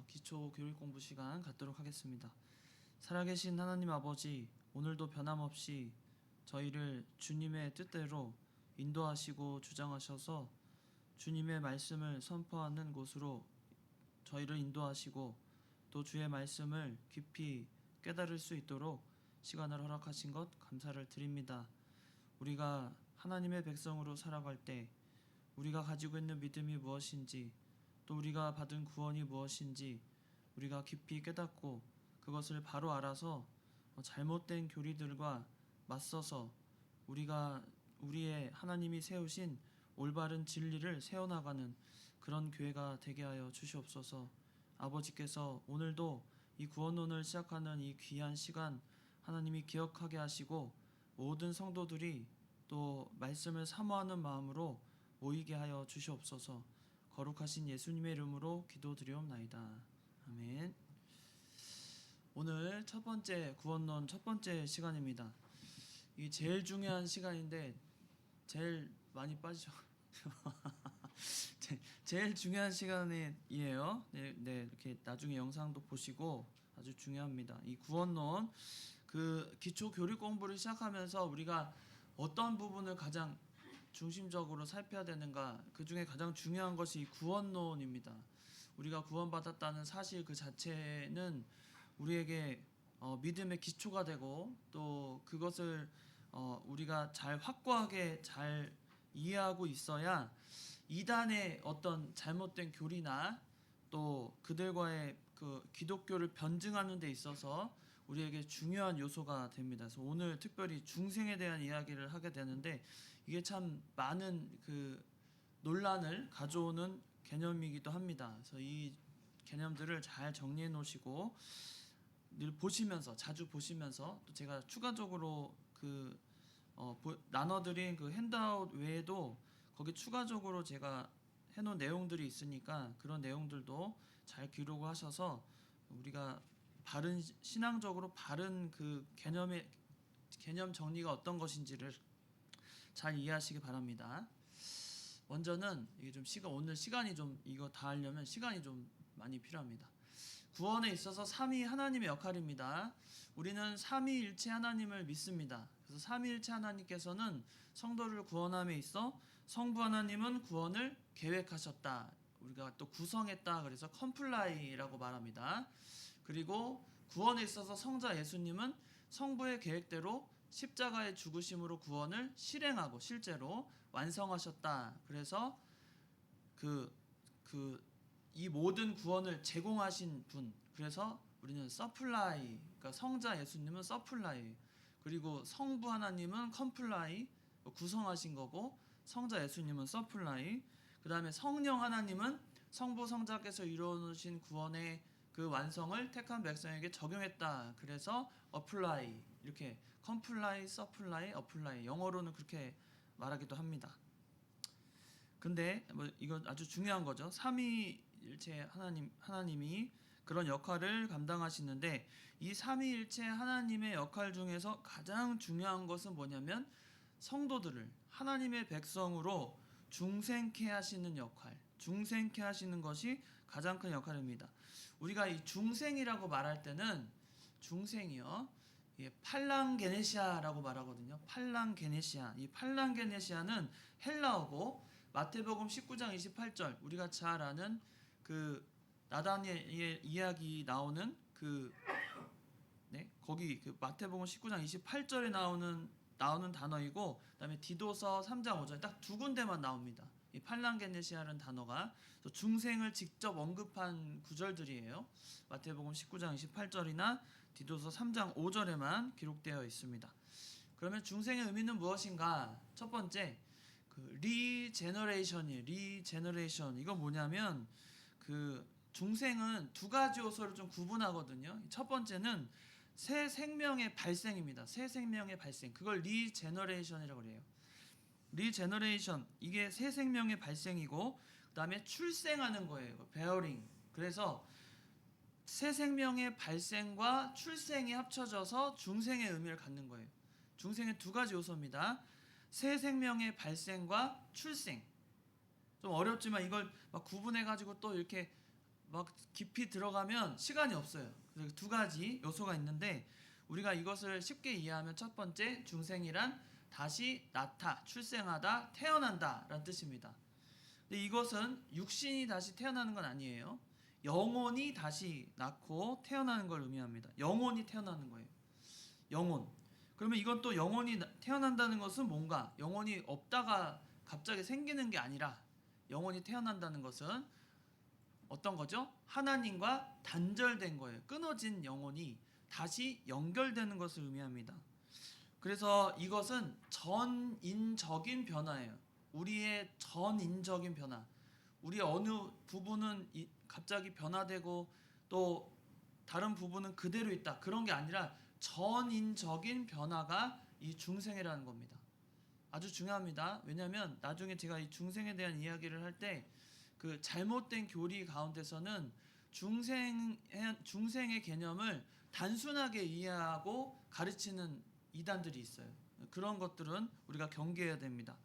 기초 교육 공부 시간 갖도록 하겠습니다. 살아계신 하나님 아버지, 오늘도 변함없이 저희를 주님의 뜻대로 인도하시고 주장하셔서 주님의 말씀을 선포하는 곳으로 저희를 인도하시고 또 주의 말씀을 깊이 깨달을 수 있도록 시간을 허락하신 것 감사를 드립니다. 우리가 하나님의 백성으로 살아갈 때 우리가 가지고 있는 믿음이 무엇인지, 또 우리가 받은 구원이 무엇인지 우리가 깊이 깨닫고 그것을 바로 알아서 잘못된 교리들과 맞서서 우리가 우리의 하나님이 세우신 올바른 진리를 세워나가는 그런 교회가 되게 하여 주시옵소서. 아버지께서 오늘도 이 구원론을 시작하는 이 귀한 시간 하나님이 기억하게 하시고 모든 성도들이 또 말씀을 사모하는 마음으로 모이게 하여 주시옵소서. 거룩하신 예수님의 이름으로 기도드리옵나이다. 아멘. 오늘 첫 번째 구원론 첫 번째 시간입니다. 이 제일 중요한 시간인데 제일 많이 빠지죠. 제일 중요한 시간이에요. 네, 이렇게 나중에 영상도 보시고 아주 중요합니다. 이 구원론 그 기초 교리 공부를 시작하면서 우리가 어떤 부분을 가장 중심적으로 살펴야 되는가, 그 중에 가장 중요한 것이 구원론입니다. 우리가 구원받았다는 사실 그 자체는 우리에게 믿음의 기초가 되고 또 그것을 우리가 잘 확고하게 잘 이해하고 있어야 이단의 어떤 잘못된 교리나 또 그들과의 그 기독교를 변증하는 데 있어서 우리에게 중요한 요소가 됩니다. 그래서 오늘 특별히 중생에 대한 이야기를 하게 되는데 이게 참 많은 그 논란을 가져오는 개념이기도 합니다. 그래서 이 개념들을 잘 정리해 놓으시고 늘 보시면서 자주 보시면서 또 제가 추가적으로 그 나눠드린 그 핸드아웃 외에도 거기 추가적으로 제가 해놓은 내용들이 있으니까 그런 내용들도 잘 기록을 하셔서 우리가 바른 신앙적으로 바른 그 개념 정리가 어떤 것인지를 잘 이해하시기 바랍니다. 먼저는 이게 좀 오늘 시간이 좀 이거 다 하려면 시간이 좀 많이 필요합니다. 구원에 있어서 삼위 하나님의 역할입니다. 우리는 삼위일체 하나님을 믿습니다. 그래서 삼위일체 하나님께서는 성도를 구원함에 있어 성부 하나님은 구원을 계획하셨다. 우리가 또 구성했다. 그래서 컴플라이라고 말합니다. 그리고 구원에 있어서 성자 예수님은 성부의 계획대로 십자가의 죽으심으로 구원을 실행하고 실제로 완성하셨다. 그래서 이 모든 구원을 제공하신 분. 그래서 우리는 서플라이, 그러니까 성자 예수님은 서플라이, 그리고 성부 하나님은 컴플라이, 구성하신 거고, 성자 예수님은 서플라이, 그 다음에 성령 하나님은 성부 성자께서 이루어놓으신 구원의 그 완성을 택한 백성에게 적용했다. 그래서 어플라이, 이렇게 컴플라이, 서플라이, 어플라이, 영어로는 그렇게 말하기도 합니다. 근데 이건 아주 중요한 거죠. 삼위일체 하나님이 그런 역할을 감당하시는데 이 삼위일체 하나님의 역할 중에서 가장 중요한 것은 뭐냐면 성도들을 하나님의 백성으로 중생케 하시는 역할, 중생케 하시는 것이 가장 큰 역할입니다. 우리가 이 중생이라고 말할 때는 중생이요, 팔랑게네시아라고 말하거든요. 팔랑게네시아. 이 팔랑게네시아는 헬라어고 마태복음 19장 28절, 우리가 잘 아는 그 나다니엘 이야기 나오는 거기 그 마태복음 19장 28절에 나오는 단어이고, 그다음에 디도서 3장 5절 딱 두 군데만 나옵니다. 이 팔랑게네시아라는 단어가 중생을 직접 언급한 구절들이에요. 마태복음 19장 28절이나 디도서 3장 5절에만 기록되어 있습니다. 그러면 중생의 의미는 무엇인가? 첫 번째, 리제너레이션이에요. 리제너레이션. 이건 뭐냐면 중생은 두 가지 요소를 좀 구분하거든요. 첫 번째는 새 생명의 발생입니다. 새 생명의 발생. 그걸 리제너레이션이라고 그래요. 리제너레이션, 이게 새 생명의 발생이고, 그 다음에 출생하는 거예요. 베어링. 그래서 새 생명의 발생과 출생이 합쳐져서 중생의 의미를 갖는 거예요. 중생의 두 가지 요소입니다. 새 생명의 발생과 출생. 좀 어렵지만 이걸 막 구분해가지고 또 이렇게 막 깊이 들어가면 시간이 없어요. 그래서 두 가지 요소가 있는데 우리가 이것을 쉽게 이해하면 첫 번째 중생이란 다시 출생하다, 태어난다라는 뜻입니다. 근데 이것은 육신이 다시 태어나는 건 아니에요. 영혼이 다시 낳고 태어나는 걸 의미합니다. 영혼이 태어나는 거예요. 영혼. 그러면 이건 또 영혼이 태어난다는 것은 뭔가 영혼이 없다가 갑자기 생기는 게 아니라 영혼이 태어난다는 것은 어떤 거죠? 하나님과 단절된 거예요. 끊어진 영혼이 다시 연결되는 것을 의미합니다. 그래서 이것은 전인적인 변화예요. 우리의 전인적인 변화. 우리의 어느 부분은 갑자기 변화되고 또 다른 부분은 그대로 있다. 그런 게 아니라 전인적인 변화가 이 중생이라는 겁니다. 아주 중요합니다. 왜냐하면 나중에 제가 이 중생에 대한 이야기를 할 때 그 잘못된 교리 가운데서는 중생의 개념을 단순하게 이해하고 가르치는 이단들이 있어요. 그런 것들은 우리가 경계해야 됩니다.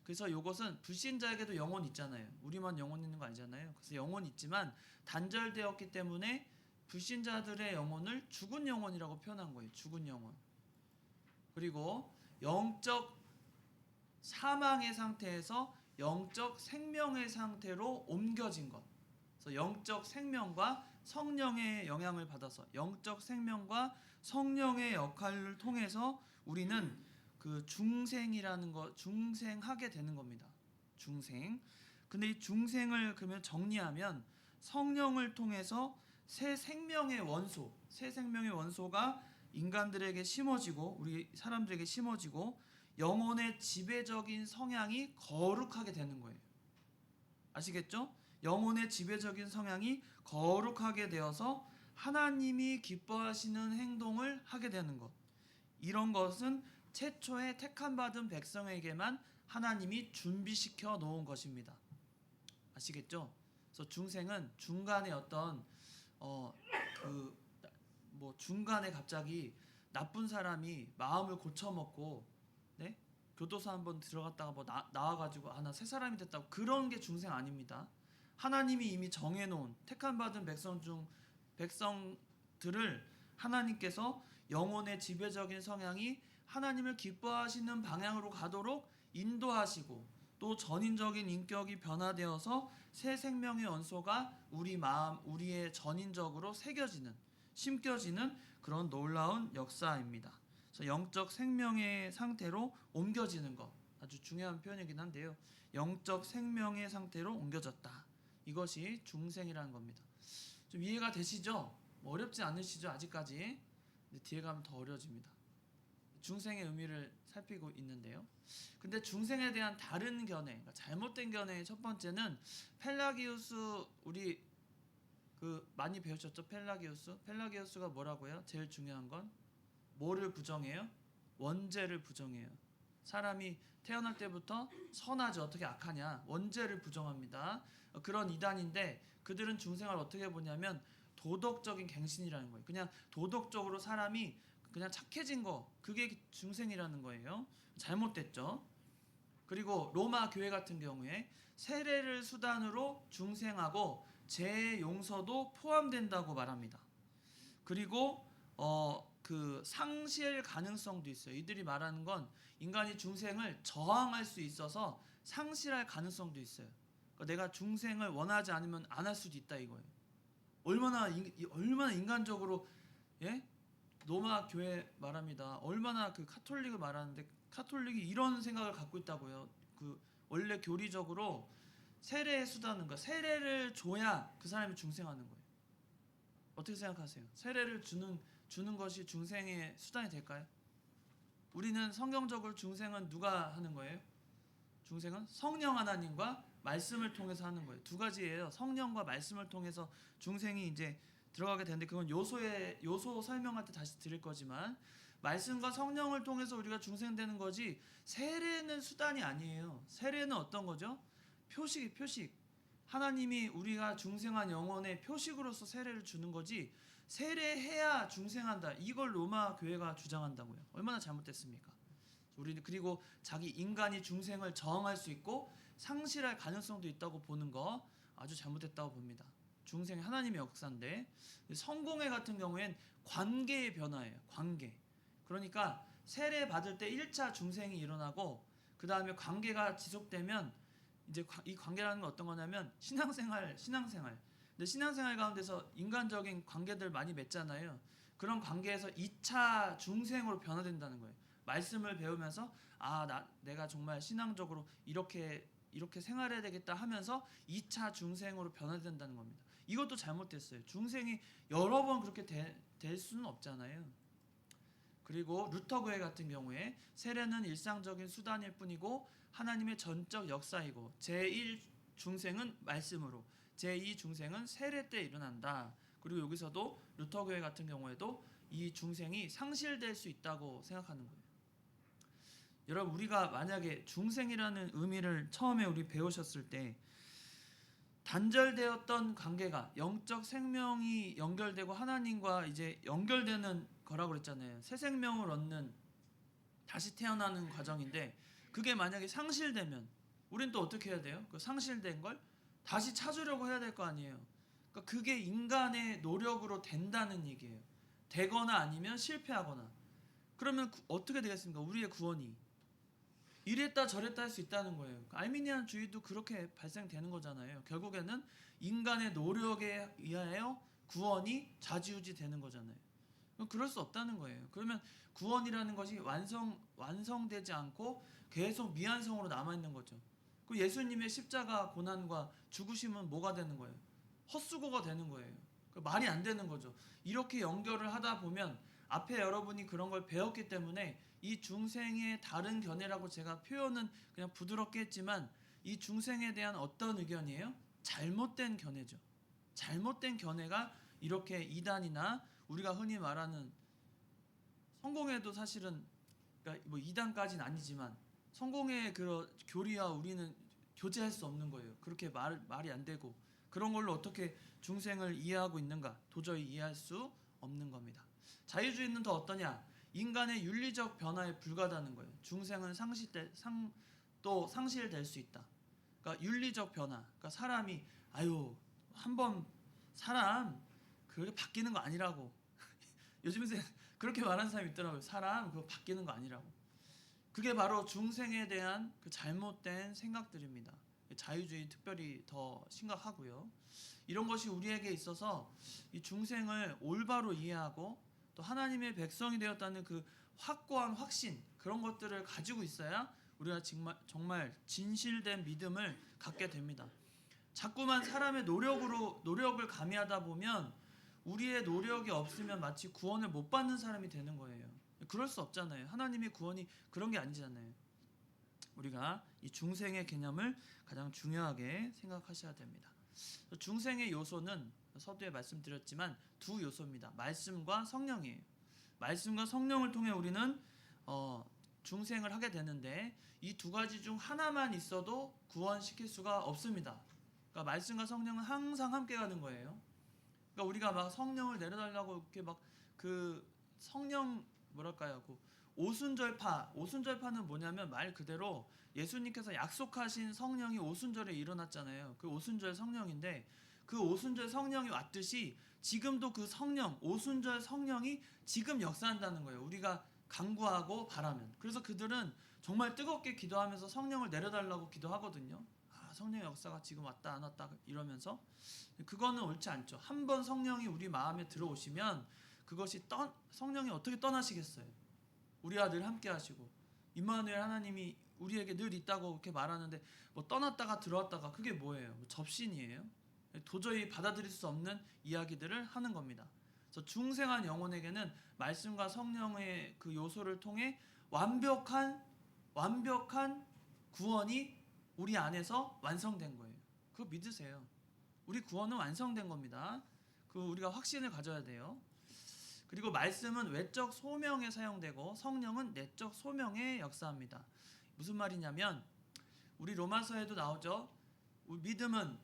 그래서 이것은 불신자에게도 영혼 있잖아요. 우리만 영혼 있는 거 아니잖아요. 그래서 영혼 있지만 단절되었기 때문에 불신자들의 영혼을 죽은 영혼이라고 표현한 거예요. 죽은 영혼. 그리고 영적 사망의 상태에서 영적 생명의 상태로 옮겨진 것. 그래서 영적 생명과 성령의 영향을 받아서 영적 생명과 성령의 역할을 통해서 우리는 그 중생이라는 것, 중생하게 되는 겁니다. 중생. 근데 이 중생을 그러면 정리하면 성령을 통해서 새 생명의 원소가 인간들에게 심어지고 우리 사람들에게 심어지고 영혼의 지배적인 성향이 거룩하게 되는 거예요. 아시겠죠? 영혼의 지배적인 성향이 거룩하게 되어서 하나님이 기뻐하시는 행동을 하게 되는 것. 이런 것은 최초에 택함받은 백성에게만 하나님이 준비시켜 놓은 것입니다. 아시겠죠? 그래서 중생은 중간에 어떤 중간에 갑자기 나쁜 사람이 마음을 고쳐먹고 네? 교도소 한번 들어갔다가 나와가지고 나 새 사람이 됐다고 그런 게 중생 아닙니다. 하나님이 이미 정해놓은 택함받은 백성들을 하나님께서 영혼의 지배적인 성향이 하나님을 기뻐하시는 방향으로 가도록 인도하시고 또 전인적인 인격이 변화되어서 새 생명의 원소가 우리 마음, 우리의 전인적으로 심겨지는 그런 놀라운 역사입니다. 그래서 영적 생명의 상태로 옮겨지는 것 아주 중요한 표현이긴 한데요. 영적 생명의 상태로 옮겨졌다. 이것이 중생이라는 겁니다. 좀 이해가 되시죠? 어렵지 않으시죠? 아직까지. 근데 뒤에 가면 더 어려워집니다. 중생의 의미를 살피고 있는데요. 근데 중생에 대한 다른 견해, 그러니까 잘못된 견해의 첫 번째는 펠라기우스 우리 많이 배우셨죠? 펠라기우스가 뭐라고요? 제일 중요한 건 뭐를 부정해요? 원죄를 부정해요. 사람이 태어날 때부터 선하지 어떻게 악하냐? 원죄를 부정합니다. 그런 이단인데 그들은 중생을 어떻게 보냐면 도덕적인 갱신이라는 거예요. 그냥 도덕적으로 사람이 그냥 착해진 거 그게 중생이라는 거예요. 잘못됐죠. 그리고 로마 교회 같은 경우에 세례를 수단으로 중생하고 죄의 용서도 포함된다고 말합니다. 그리고 그 상실 가능성도 있어요. 이들이 말하는 건 인간이 중생을 저항할 수 있어서 상실할 가능성도 있어요. 그러니까 내가 중생을 원하지 않으면 안 할 수도 있다 이거예요. 얼마나 인간적으로 예? 로마 교회 말합니다. 얼마나 그 카톨릭을 말하는데 카톨릭이 이런 생각을 갖고 있다고요. 그 원래 교리적으로 세례의 수단은 거 세례를 줘야 그 사람이 중생하는 거예요. 어떻게 생각하세요? 세례를 주는 것이 중생의 수단이 될까요? 우리는 성경적으로 중생은 누가 하는 거예요? 중생은 성령 하나님과 말씀을 통해서 하는 거예요. 두 가지예요. 성령과 말씀을 통해서 중생이 이제 들어가게 되는데 그건 요소 설명할 때 다시 드릴 거지만 말씀과 성령을 통해서 우리가 중생되는 거지 세례는 수단이 아니에요. 세례는 어떤 거죠? 표식. 하나님이 우리가 중생한 영혼의 표식으로서 세례를 주는 거지 세례해야 중생한다. 이걸 로마 교회가 주장한다고요. 얼마나 잘못됐습니까? 우리는 그리고 자기 인간이 중생을 저항할 수 있고 상실할 가능성도 있다고 보는 거 아주 잘못됐다고 봅니다. 중생 하나님의 역사인데, 성공회 같은 경우엔 관계의 변화예요. 관계. 그러니까 세례 받을 때 1차 중생이 일어나고 그 다음에 관계가 지속되면 이제 이 관계라는 건 어떤 거냐면 신앙생활. 근데 신앙생활 가운데서 인간적인 관계들 많이 맺잖아요. 그런 관계에서 2차 중생으로 변화된다는 거예요. 말씀을 배우면서 내가 정말 신앙적으로 이렇게 생활해야 되겠다 하면서 2차 중생으로 변화된다는 겁니다. 이것도 잘못됐어요. 중생이 여러 번 그렇게 될 수는 없잖아요. 그리고 루터교회 같은 경우에 세례는 일상적인 수단일 뿐이고 하나님의 전적 역사이고 제1 중생은 말씀으로, 제2 중생은 세례 때 일어난다. 그리고 여기서도 루터교회 같은 경우에도 이 중생이 상실될 수 있다고 생각하는 거예요. 여러분, 우리가 만약에 중생이라는 의미를 처음에 우리 배우셨을 때 단절되었던 관계가 영적 생명이 연결되고 하나님과 이제 연결되는 거라고 그랬잖아요. 새 생명을 얻는, 다시 태어나는 과정인데 그게 만약에 상실되면 우린 또 어떻게 해야 돼요? 그 상실된 걸 다시 찾으려고 해야 될 거 아니에요. 그러니까 그게 인간의 노력으로 된다는 얘기예요. 되거나 아니면 실패하거나. 그러면 어떻게 되겠습니까? 우리의 구원이 이랬다 저랬다 할 수 있다는 거예요. 알미니안주의도 그렇게 발생되는 거잖아요. 결국에는 인간의 노력에 의하여 구원이 좌지우지 되는 거잖아요. 그럴 수 없다는 거예요. 그러면 구원이라는 것이 완성되지 않고 계속 미완성으로 남아있는 거죠. 그 예수님의 십자가 고난과 죽으심은 뭐가 되는 거예요? 헛수고가 되는 거예요. 말이 안 되는 거죠. 이렇게 연결을 하다 보면 앞에 여러분이 그런 걸 배웠기 때문에 이 중생의 다른 견해라고 제가 표현은 그냥 부드럽게 했지만 이 중생에 대한 어떤 의견이에요? 잘못된 견해죠. 잘못된 견해가 이렇게 이단이나 우리가 흔히 말하는 성공회도 사실은, 그러니까 뭐 이단까지는 아니지만 성공회 그 교리와 우리는 교제할 수 없는 거예요. 그렇게 말이 안 되고 그런 걸로 어떻게 중생을 이해하고 있는가? 도저히 이해할 수 없는 겁니다. 자유주의는 더 어떠냐? 인간의 윤리적 변화에 불과하다는 거예요. 중생은 또 상실될 수 있다. 그러니까 윤리적 변화. 그러니까 사람이 한번 사람 그게 바뀌는 거 아니라고. 요즘에 그렇게 말하는 사람이 있더라고요. 사람 그거 바뀌는 거 아니라고. 그게 바로 중생에 대한 그 잘못된 생각들입니다. 자유주의 특별히 더 심각하고요. 이런 것이 우리에게 있어서 이 중생을 올바로 이해하고 또 하나님의 백성이 되었다는 그 확고한 확신, 그런 것들을 가지고 있어야 우리가 정말 진실된 믿음을 갖게 됩니다. 자꾸만 사람의 노력을 가미하다 보면 우리의 노력이 없으면 마치 구원을 못 받는 사람이 되는 거예요. 그럴 수 없잖아요. 하나님의 구원이 그런 게 아니잖아요. 우리가 이 중생의 개념을 가장 중요하게 생각하셔야 됩니다. 중생의 요소는 서두에 말씀드렸지만 두 요소입니다. 말씀과 성령이에요. 말씀과 성령을 통해 우리는 중생을 하게 되는데 이 두 가지 중 하나만 있어도 구원시킬 수가 없습니다. 그러니까 말씀과 성령은 항상 함께 가는 거예요. 그러니까 우리가 막 성령을 내려달라고 이렇게 막 그 성령 뭐랄까요? 그 오순절파는 뭐냐면 말 그대로 예수님께서 약속하신 성령이 오순절에 일어났잖아요. 그 오순절 성령인데 그 오순절 성령이 왔듯이 지금도 그 성령, 오순절 성령이 지금 역사한다는 거예요. 우리가 간구하고 바라면. 그래서 그들은 정말 뜨겁게 기도하면서 성령을 내려달라고 기도하거든요. 성령의 역사가 지금 왔다 안 왔다 이러면서. 그거는 옳지 않죠. 한번 성령이 우리 마음에 들어오시면 그것이 성령이 어떻게 떠나시겠어요? 우리와 늘 함께 하시고 임마누엘 하나님이 우리에게 늘 있다고 그렇게 말하는데 뭐 떠났다가 들어왔다가 그게 뭐예요? 접신이에요? 도저히 받아들일 수 없는 이야기들을 하는 겁니다. 그래서 중생한 영혼에게는 말씀과 성령의 그 요소를 통해 완벽한 구원이 우리 안에서 완성된 거예요. 그거 믿으세요. 우리 구원은 완성된 겁니다. 우리가 확신을 가져야 돼요. 그리고 말씀은 외적 소명에 사용되고 성령은 내적 소명에 역사합니다. 무슨 말이냐면 우리 로마서에도 나오죠. 우리 믿음은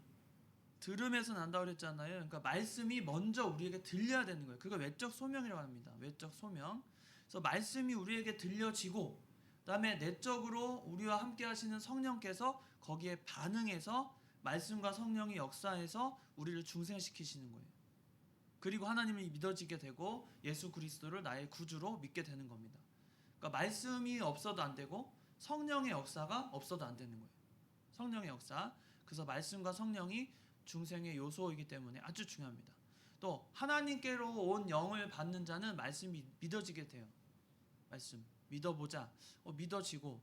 들음에서 난다고 그랬잖아요. 그러니까 말씀이 먼저 우리에게 들려야 되는 거예요. 그걸 외적 소명이라고 합니다. 외적 소명. 그래서 말씀이 우리에게 들려지고 그다음에 내적으로 우리와 함께 하시는 성령께서 거기에 반응해서 말씀과 성령이 역사해서 우리를 중생시키시는 거예요. 그리고 하나님을 믿어지게 되고 예수 그리스도를 나의 구주로 믿게 되는 겁니다. 그러니까 말씀이 없어도 안 되고 성령의 역사가 없어도 안 되는 거예요. 성령의 역사. 그래서 말씀과 성령이 중생의 요소이기 때문에 아주 중요합니다. 또 하나님께로 온 영을 받는 자는 말씀이 믿어지게 돼요. 말씀 믿어보자. 믿어지고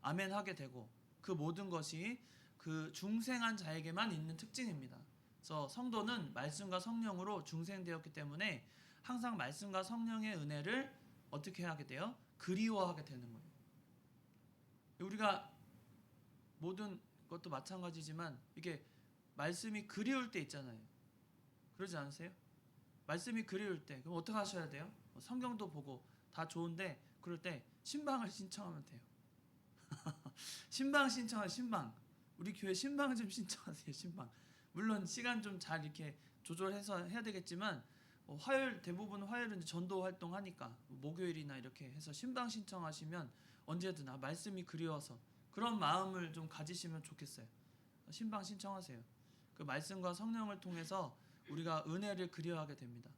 아멘 하게 되고 그 모든 것이 그 중생한 자에게만 있는 특징입니다. 그래서 성도는 말씀과 성령으로 중생되었기 때문에 항상 말씀과 성령의 은혜를 어떻게 하게 돼요? 그리워하게 되는 거예요. 우리가 모든 것도 마찬가지지만 이게 말씀이 그리울 때 있잖아요. 그러지 않으세요? 말씀이 그리울 때 그럼 어떻게 하셔야 돼요? 성경도 보고 다 좋은데 그럴 때 신방을 신청하면 돼요. 신방 신청하세요. 신방. 우리 교회 신방 좀 신청하세요. 신방. 물론 시간 좀 잘 이렇게 조절해서 해야 되겠지만 화요일 대부분 화요일은 전도 활동하니까 목요일이나 이렇게 해서 신방 신청하시면 언제든 말씀이 그리워서 그런 마음을 좀 가지시면 좋겠어요. 신방 신청하세요. 그 말씀과 성령을 통해서 우리가 은혜를 그리워하게 됩니다.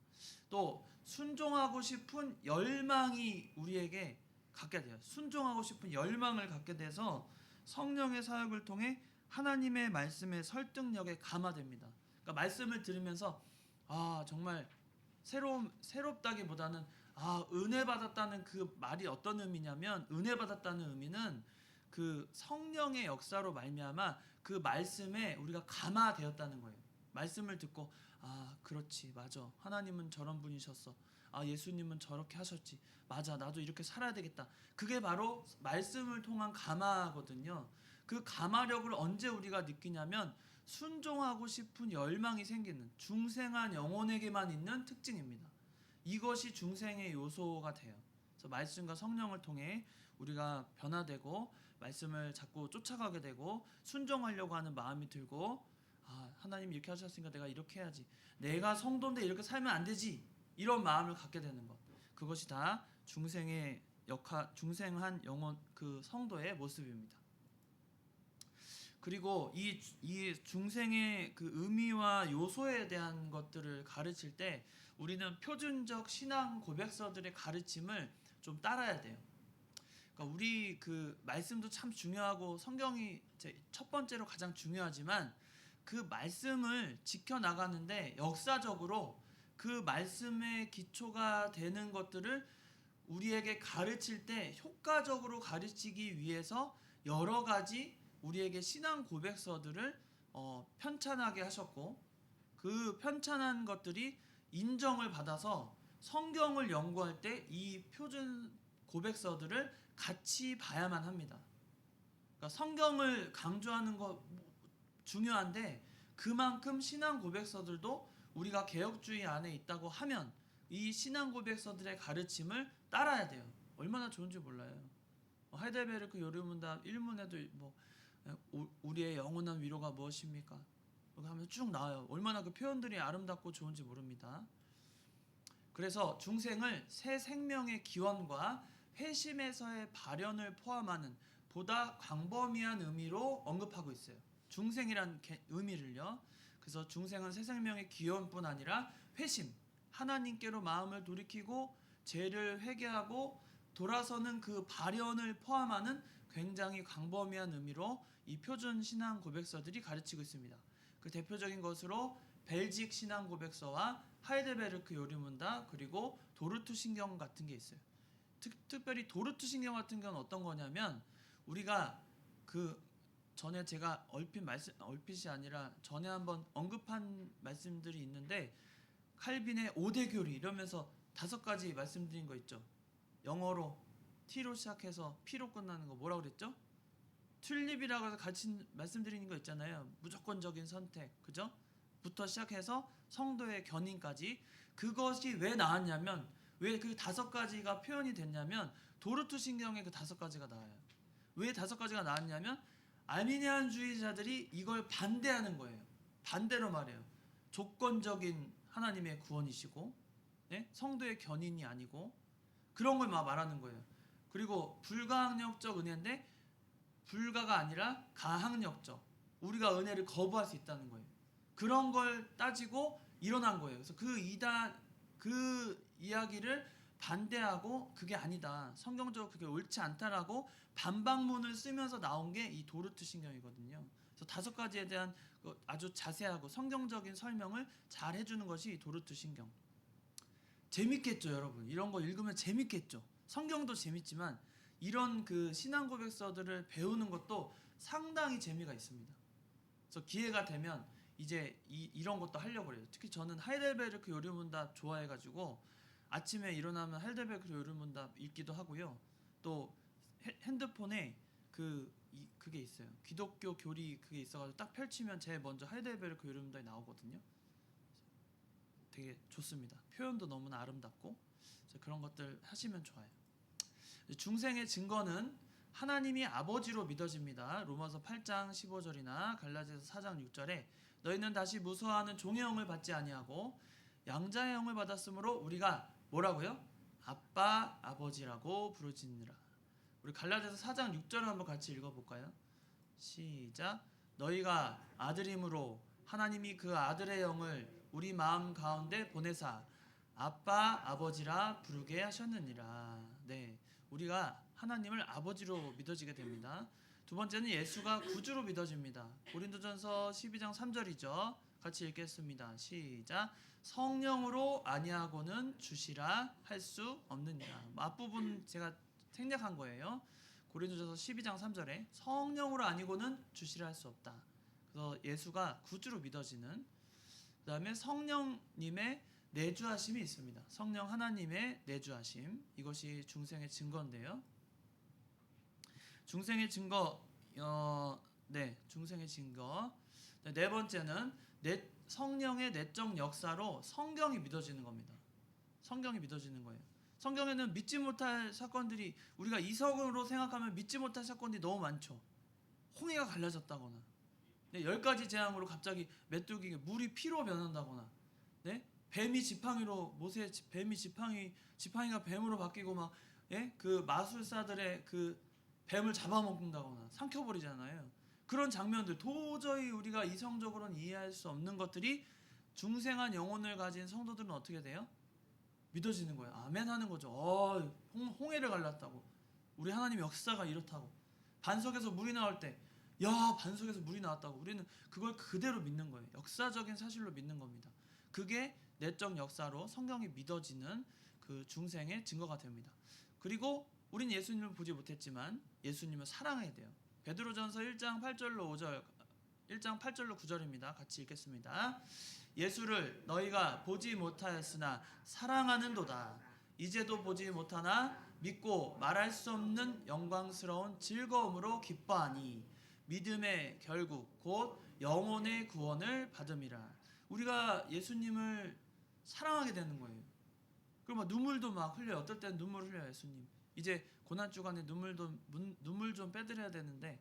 또 순종하고 싶은 열망이 우리에게 갖게 돼요. 순종하고 싶은 열망을 갖게 돼서 성령의 사역을 통해 하나님의 말씀의 설득력에 감화됩니다. 그러니까 말씀을 들으면서 정말 새롭다기보다는 은혜 받았다는 그 말이 어떤 의미냐면 은혜 받았다는 의미는 그 성령의 역사로 말미암아 그 말씀에 우리가 감화되었다는 거예요. 말씀을 듣고 그렇지 맞아 하나님은 저런 분이셨어. 예수님은 저렇게 하셨지. 맞아 나도 이렇게 살아야 되겠다. 그게 바로 말씀을 통한 감화거든요. 그 감화력을 언제 우리가 느끼냐면 순종하고 싶은 열망이 생기는 중생한 영혼에게만 있는 특징입니다. 이것이 중생의 요소가 돼요. 그래서 말씀과 성령을 통해 우리가 변화되고 말씀을 자꾸 쫓아가게 되고 순종하려고 하는 마음이 들고 하나님이 이렇게 하셨으니까 내가 이렇게 해야지. 내가 성도인데 이렇게 살면 안 되지. 이런 마음을 갖게 되는 것. 그것이 다 중생의 중생한 영혼 그 성도의 모습입니다. 그리고 이 중생의 그 의미와 요소에 대한 것들을 가르칠 때 우리는 표준적 신앙 고백서들의 가르침을 좀 따라야 돼요. 그러니까 우리 그 말씀도 참 중요하고 성경이 첫 번째로 가장 중요하지만 그 말씀을 지켜나가는데 역사적으로 그 말씀의 기초가 되는 것들을 우리에게 가르칠 때 효과적으로 가르치기 위해서 여러 가지 우리에게 신앙 고백서들을 편찬하게 하셨고 그 편찬한 것들이 인정을 받아서 성경을 연구할 때 이 표준 고백서들을 같이 봐야만 합니다. 그러니까 성경을 강조하는 거 중요한데 그만큼 신앙 고백서들도 우리가 개혁주의 안에 있다고 하면 이 신앙 고백서들의 가르침을 따라야 돼요. 얼마나 좋은지 몰라요. 하이델베르크 요르문답 1문에도 우리의 영원한 위로가 무엇입니까? 여기 하면 쭉 나와요. 얼마나 그 표현들이 아름답고 좋은지 모릅니다. 그래서 중생을 새 생명의 기원과 회심에서의 발현을 포함하는 보다 광범위한 의미로 언급하고 있어요. 중생이란 의미를요. 그래서 중생은 새 생명의 기원뿐 아니라 회심, 하나님께로 마음을 돌이키고 죄를 회개하고 돌아서는 그 발현을 포함하는 굉장히 광범위한 의미로 이 표준 신앙 고백서들이 가르치고 있습니다. 그 대표적인 것으로 벨직 신앙 고백서와 하이델베르크 요리문답 그리고 도르트 신경 같은 게 있어요. 특별히 도르트 신경 같은 경우는 어떤 거냐면 우리가 그 전에 제가 얼핏이 아니라 전에 한번 언급한 말씀들이 있는데 칼빈의 5대 교리 이러면서 5가지 말씀드린 거 있죠. 영어로 T로 시작해서 P로 끝나는 거 뭐라고 그랬죠? 튤립이라고 해서 같이 말씀드리는 거 있잖아요. 무조건적인 선택, 그죠? 부터 시작해서 성도의 견인까지 그것이 왜 나왔냐면 왜 그 5가지가 표현이 됐냐면 도르트 신경에 그 5가지가 나와요. 왜 5가지가 나왔냐면 아르미니안주의자들이 이걸 반대하는 거예요. 반대로 말해요. 조건적인 하나님의 구원이시고 성도의 견인이 아니고 그런 걸 막 말하는 거예요. 그리고 불가항력적 은혜인데 불가가 아니라 가항력적 우리가 은혜를 거부할 수 있다는 거예요. 그런 걸 따지고 일어난 거예요. 그래서 그 이야기를 반대하고 그게 아니다, 성경적으로 그게 옳지 않다라고 반박문을 쓰면서 나온 게 이 도르트 신경이거든요. 그래서 5가지에 대한 아주 자세하고 성경적인 설명을 잘 해주는 것이 이 도르트 신경. 재밌겠죠, 여러분? 이런 거 읽으면 재밌겠죠. 성경도 재밌지만 이런 그 신앙 고백서들을 배우는 것도 상당히 재미가 있습니다. 그래서 기회가 되면 이제 이런 것도 하려고 해요. 특히 저는 하이델베르크 요리문답 좋아해가지고 아침에 일어나면 하이델베르크 요리문답 읽기도 하고요. 또 핸드폰에 그게 있어요. 기독교 교리 그게 있어가지고 딱 펼치면 제일 먼저 하이델베르크 요리문답이 나오거든요. 되게 좋습니다. 표현도 너무나 아름답고 그런 것들 하시면 좋아요. 중생의 증거는 하나님이 아버지로 믿어집니다. 로마서 8장 15절이나 갈라디아서 4장 6절에 너희는 다시 무서워하는 종의 영을 받지 아니하고 양자의 영을 받았으므로 우리가 뭐라고요? 아빠 아버지라고 부르짖느라. 우리 갈라디아서 4장 6절을 한번 같이 읽어볼까요? 시작. 너희가 아들임으로 하나님이 그 아들의 영을 우리 마음 가운데 보내사 아빠 아버지라 부르게 하셨느니라. 네, 우리가 하나님을 아버지로 믿어지게 됩니다. 두 번째는 예수가 구주로 믿어집니다. 고린도전서 12장 3절이죠. 같이 읽겠습니다. 시작. 성령으로 아니하고는 주시라 할 수 없느니라. 앞부분 제가 생략한 거예요. 고린도전서 12장 3절에 성령으로 아니고는 주시라 할 수 없다. 그래서 예수가 구주로 믿어지는, 그 다음에 성령님의 내주하심이 있습니다. 성령 하나님의 내주하심, 이것이 중생의 증거인데요. 중생의 증거, 중생의 증거. 네 번째는 성령의 내적 역사로 성경이 믿어지는 겁니다. 성경이 믿어지는 거예요. 성경에는 믿지 못할 사건들이, 우리가 이성으로 생각하면 믿지 못할 사건들이 너무 많죠. 홍해가 갈라졌다거나, 10가지 재앙으로 갑자기 메뚜기가 물이 피로 변한다거나, 뱀이 지팡이로, 뱀이 지팡이가 뱀으로 바뀌고 막, 그 마술사들의 그 뱀을 잡아먹는다거나 삼켜버리잖아요. 그런 장면들, 도저히 우리가 이성적으로는 이해할 수 없는 것들이 중생한 영혼을 가진 성도들은 어떻게 돼요? 믿어지는 거예요. 아멘 하는 거죠. 홍해를 갈랐다고, 우리 하나님의 역사가 이렇다고, 반석에서 물이 나올 때 반석에서 물이 나왔다고, 우리는 그걸 그대로 믿는 거예요. 역사적인 사실로 믿는 겁니다. 그게 내적 역사로 성경이 믿어지는 그 중생의 증거가 됩니다. 그리고 우린 예수님을 보지 못했지만 예수님을 사랑해야 돼요. 베드로전서 1장 8절로 5절, 1장 8절로 9절입니다. 같이 읽겠습니다. 예수를 너희가 보지 못하였으나 사랑하는도다. 이제도 보지 못하나 믿고 말할 수 없는 영광스러운 즐거움으로 기뻐하니 믿음의 결국 곧 영혼의 구원을 받음이라. 우리가 예수님을 사랑하게 되는 거예요. 그럼 눈물도 막 흘려요. 어떨 때는 눈물 흘려요. 예수님 이제 고난주간에 눈물 좀 빼드려야 되는데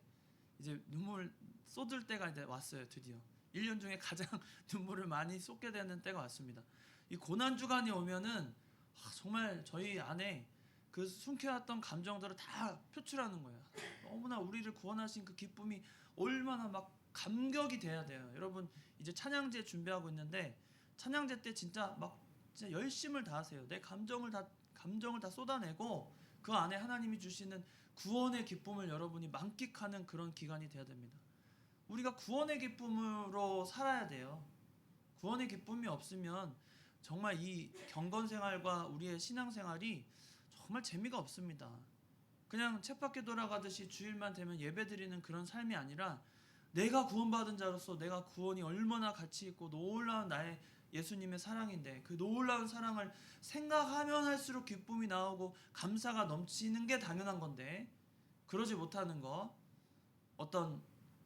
이제 눈물 쏟을 때가 이제 왔어요. 드디어 1년 중에 가장 눈물을 많이 쏟게 되는 때가 왔습니다. 이 고난주간이 오면은 정말 저희 안에 그 숨겨왔던 감정들을 다 표출하는 거예요. 너무나 우리를 구원하신 그 기쁨이 얼마나 막 감격이 돼야 돼요. 여러분 이제 찬양제 준비하고 있는데 찬양제 때 진짜 열심을 다하세요. 내 감정을 다 쏟아내고 그 안에 하나님이 주시는 구원의 기쁨을 여러분이 만끽하는 그런 기간이 돼야 됩니다. 우리가 구원의 기쁨으로 살아야 돼요. 구원의 기쁨이 없으면 정말 이 경건 생활과 우리의 신앙 생활이 정말 재미가 없습니다. 그냥 쳇바퀴 돌아가듯이 주일만 되면 예배드리는 그런 삶이 아니라 내가 구원받은 자로서 내가 구원이 얼마나 가치 있고 놀라운 나의 예수님의 사랑인데 그 놀라운 사랑을 생각하면 할수록 기쁨이 나오고 감사가 넘치는 게 당연한 건데, 그러지 못하는 거, 어떤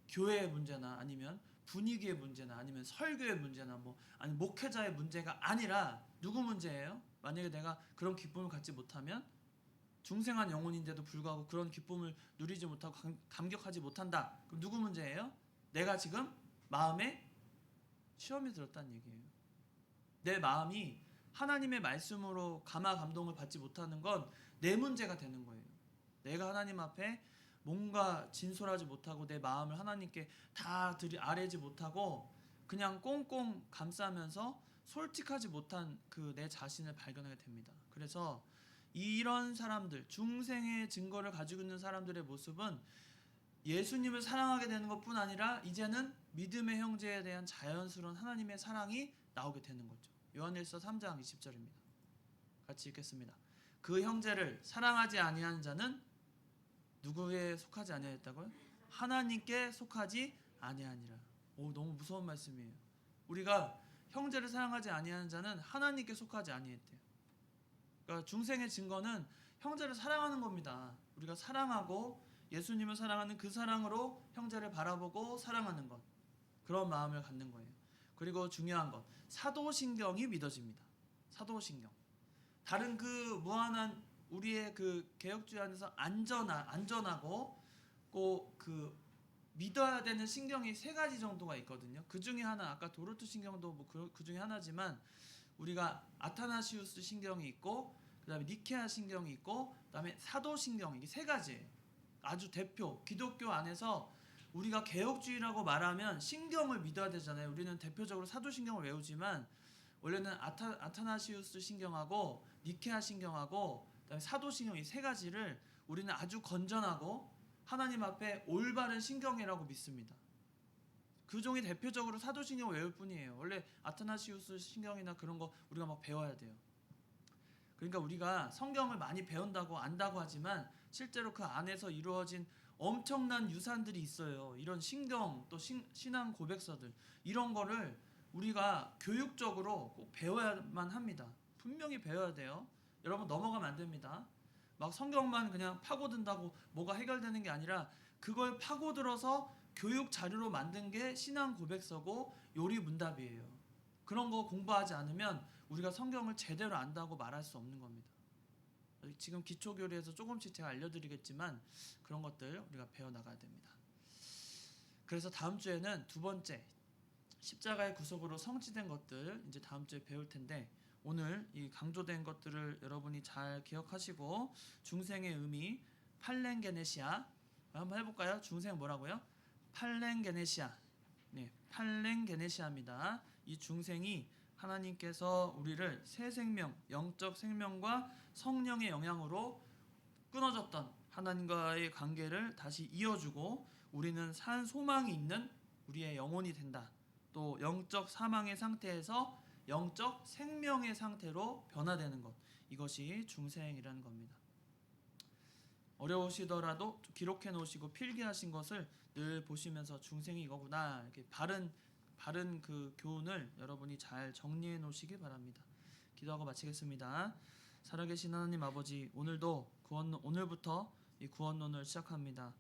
교회의 문제나 아니면 분위기의 문제나 아니면 설교의 문제나 아니 목회자의 문제가 아니라 누구 문제예요? 만약에 내가 그런 기쁨을 갖지 못하면 중생한 영혼인데도 불구하고 그런 기쁨을 누리지 못하고 감격하지 못한다. 그럼 누구 문제예요? 내가 지금 마음에 시험이 들었다는 얘기예요. 내 마음이 하나님의 말씀으로 감화 감동을 받지 못하는 건 내 문제가 되는 거예요. 내가 하나님 앞에 뭔가 진솔하지 못하고 내 마음을 하나님께 다 아뢰지 못하고 그냥 꽁꽁 감싸면서 솔직하지 못한 그 내 자신을 발견하게 됩니다. 그래서 이런 사람들, 중생의 증거를 가지고 있는 사람들의 모습은 예수님을 사랑하게 되는 것뿐 아니라 이제는 믿음의 형제에 대한 자연스러운 하나님의 사랑이 나오게 되는 거죠. 요한일서 3장 20절입니다. 같이 읽겠습니다. 그 형제를 사랑하지 아니하는 자는 누구에 속하지 아니하였다고요? 하나님께 속하지 아니하니라. 오, 너무 무서운 말씀이에요. 우리가 형제를 사랑하지 아니하는 자는 하나님께 속하지 아니했대요. 그러니까 중생의 증거는 형제를 사랑하는 겁니다. 우리가 사랑하고 예수님을 사랑하는 그 사랑으로 형제를 바라보고 사랑하는 것, 그런 마음을 갖는 거예요. 그리고 중요한 것, 사도신경이 믿어집니다. 사도신경. 다른 그 무한한 우리의 그 개혁주의 안에서 안전하고 꼭 그 믿어야 되는 신경이 세 가지 정도가 있거든요. 그 중에 하나, 아까 도르트 신경도 뭐 그 중에 하나지만 우리가 아타나시우스 신경이 있고 그다음에 니케아 신경이 있고 그다음에 사도 신경, 이게 세 가지예요. 아주 대표, 기독교 안에서 우리가 개혁주의라고 말하면 신경을 믿어야 되잖아요. 우리는 대표적으로 사도 신경을 외우지만 원래는 아타나시우스 신경하고 니케아 신경하고 그다음에 사도 신경, 이 세 가지를 우리는 아주 건전하고 하나님 앞에 올바른 신경이라고 믿습니다. 그 종이 대표적으로 사도 신경을 외울 뿐이에요. 원래 아타나시우스 신경이나 그런 거 우리가 막 배워야 돼요. 그러니까 우리가 성경을 많이 배운다고 안다고 하지만 실제로 그 안에서 이루어진 엄청난 유산들이 있어요. 이런 신경, 또 신앙 고백서들, 이런 거를 우리가 교육적으로 꼭 배워야만 합니다. 분명히 배워야 돼요. 여러분, 넘어가면 안 됩니다. 막 성경만 그냥 파고든다고 뭐가 해결되는 게 아니라 그걸 파고들어서 교육 자료로 만든 게 신앙 고백서고 요리문답이에요. 그런 거 공부하지 않으면 우리가 성경을 제대로 안다고 말할 수 없는 겁니다. 지금 기초교리에서 조금씩 제가 알려드리겠지만 그런 것들 우리가 배워나가야 됩니다. 그래서 다음 주에는 두 번째, 십자가의 구속으로 성취된 것들 이제 다음 주에 배울 텐데, 오늘 이 강조된 것들을 여러분이 잘 기억하시고 중생의 의미 팔렌게네시아 한번 해볼까요? 중생 뭐라고요? 팔렌게네시아. 네, 팔렌게네시아입니다. 이 중생이 하나님께서 우리를 새 생명, 영적 생명과 성령의 영향으로 끊어졌던 하나님과의 관계를 다시 이어주고 우리는 산 소망이 있는 우리의 영혼이 된다. 또 영적 사망의 상태에서 영적 생명의 상태로 변화되는 것, 이것이 중생이라는 겁니다. 어려우시더라도 기록해 놓으시고 필기하신 것을 늘 보시면서 중생이 이거구나, 이렇게 바른 그 교훈을 여러분이 잘 정리해 놓으시기 바랍니다. 기도하고 마치겠습니다. 살아계신 하나님 아버지, 오늘부터 이 구원론을 시작합니다.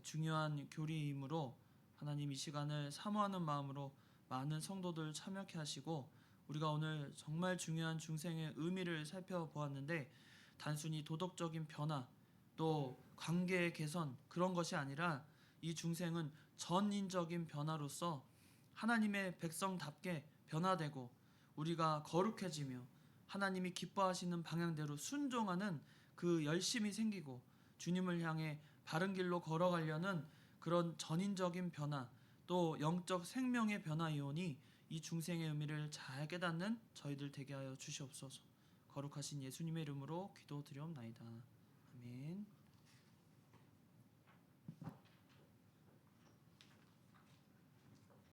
중요한 교리이므로 하나님 이 시간을 사모하는 마음으로 많은 성도들 참여케 하시고, 우리가 오늘 정말 중요한 중생의 의미를 살펴보았는데 단순히 도덕적인 변화 또 관계의 개선, 그런 것이 아니라 이 중생은 전인적인 변화로서 하나님의 백성답게 변화되고 우리가 거룩해지며 하나님이 기뻐하시는 방향대로 순종하는 그 열심이 생기고 주님을 향해 바른 길로 걸어가려는 그런 전인적인 변화, 또 영적 생명의 변화이오니 이 중생의 의미를 잘 깨닫는 저희들 되게 하여 주시옵소서. 거룩하신 예수님의 이름으로 기도드리옵나이다. 아멘.